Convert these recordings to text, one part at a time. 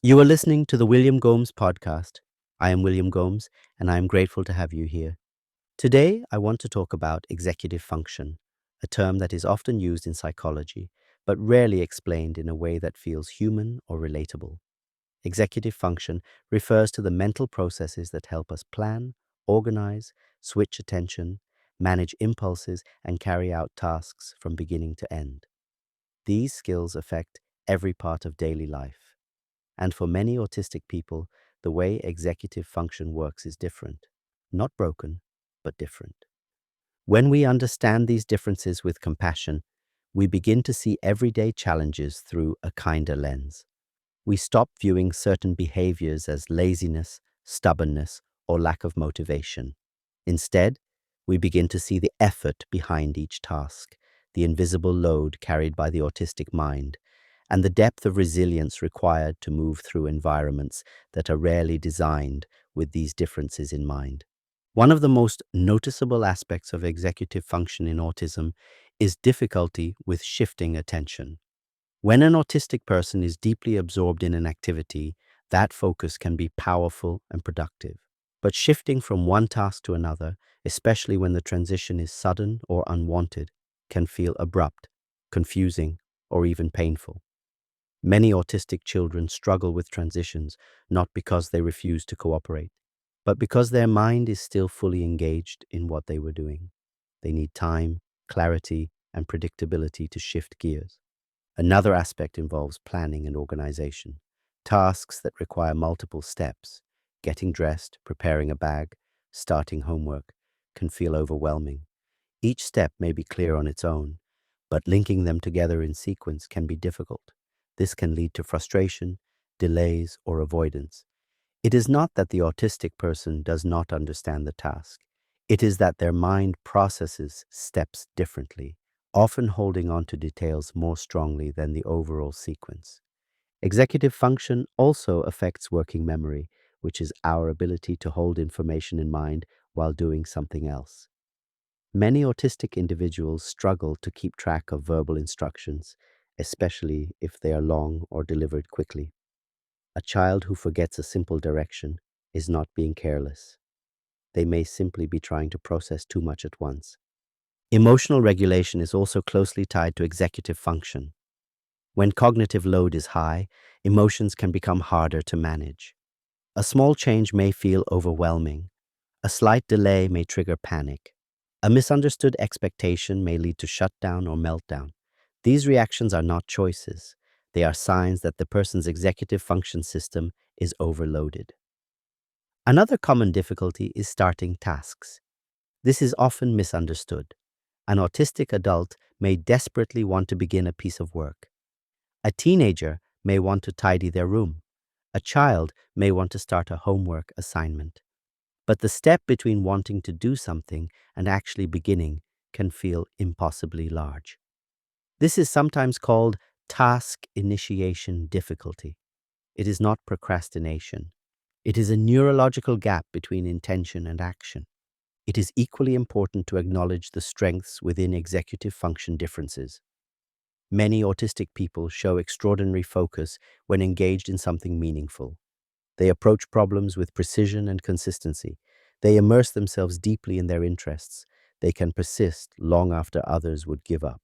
You are listening to the William Gomes Podcast. I am William Gomes, and I am grateful to have you here. Today, I want to talk about executive function, a term that is often used in psychology, but rarely explained in a way that feels human or relatable. Executive function refers to the mental processes that help us plan, organize, switch attention, manage impulses, and carry out tasks from beginning to end. These skills affect every part of daily life. And for many autistic people, the way executive function works is different. Not broken, but different. When we understand these differences with compassion, we begin to see everyday challenges through a kinder lens. We stop viewing certain behaviors as laziness, stubbornness, or lack of motivation. Instead, we begin to see the effort behind each task, the invisible load carried by the autistic mind, and the depth of resilience required to move through environments that are rarely designed with these differences in mind. One of the most noticeable aspects of executive function in autism is difficulty with shifting attention. When an autistic person is deeply absorbed in an activity, that focus can be powerful and productive. But shifting from one task to another, especially when the transition is sudden or unwanted, can feel abrupt, confusing, or even painful. Many autistic children struggle with transitions not because they refuse to cooperate, but because their mind is still fully engaged in what they were doing. They need time, clarity, and predictability to shift gears. Another aspect involves planning and organization. Tasks that require multiple steps, getting dressed, preparing a bag, starting homework, can feel overwhelming. Each step may be clear on its own, but linking them together in sequence can be difficult. This can lead to frustration, delays, or avoidance. It is not that the autistic person does not understand the task. It is that their mind processes steps differently, often holding on to details more strongly than the overall sequence. Executive function also affects working memory, which is our ability to hold information in mind while doing something else. Many autistic individuals struggle to keep track of verbal instructions, especially if they are long or delivered quickly. A child who forgets a simple direction is not being careless. They may simply be trying to process too much at once. Emotional regulation is also closely tied to executive function. When cognitive load is high, emotions can become harder to manage. A small change may feel overwhelming. A slight delay may trigger panic. A misunderstood expectation may lead to shutdown or meltdown. These reactions are not choices. They are signs that the person's executive function system is overloaded. Another common difficulty is starting tasks. This is often misunderstood. An autistic adult may desperately want to begin a piece of work. A teenager may want to tidy their room. A child may want to start a homework assignment. But the step between wanting to do something and actually beginning can feel impossibly large. This is sometimes called task initiation difficulty. It is not procrastination. It is a neurological gap between intention and action. It is equally important to acknowledge the strengths within executive function differences. Many autistic people show extraordinary focus when engaged in something meaningful. They approach problems with precision and consistency. They immerse themselves deeply in their interests. They can persist long after others would give up.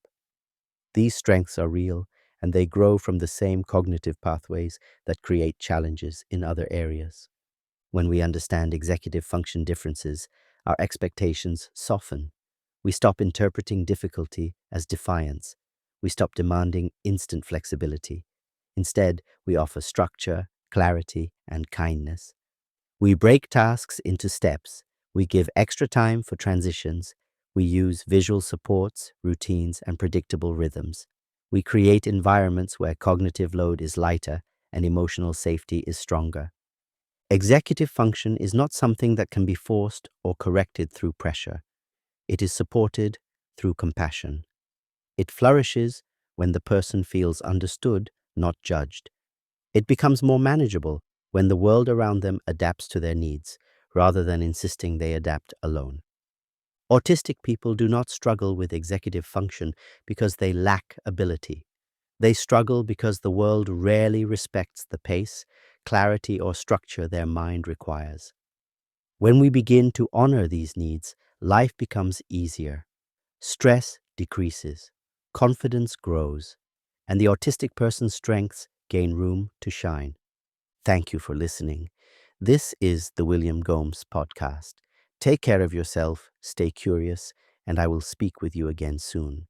These strengths are real, and they grow from the same cognitive pathways that create challenges in other areas. When we understand executive function differences, our expectations soften. We stop interpreting difficulty as defiance. We stop demanding instant flexibility. Instead, we offer structure, clarity, and kindness. We break tasks into steps. We give extra time for transitions. We use visual supports, routines, and predictable rhythms. We create environments where cognitive load is lighter and emotional safety is stronger. Executive function is not something that can be forced or corrected through pressure. It is supported through compassion. It flourishes when the person feels understood, not judged. It becomes more manageable when the world around them adapts to their needs, rather than insisting they adapt alone. Autistic people do not struggle with executive function because they lack ability. They struggle because the world rarely respects the pace, clarity, or structure their mind requires. When we begin to honor these needs, life becomes easier. Stress decreases, confidence grows, and the autistic person's strengths gain room to shine. Thank you for listening. This is the William Gomes Podcast. Take care of yourself, stay curious, and I will speak with you again soon.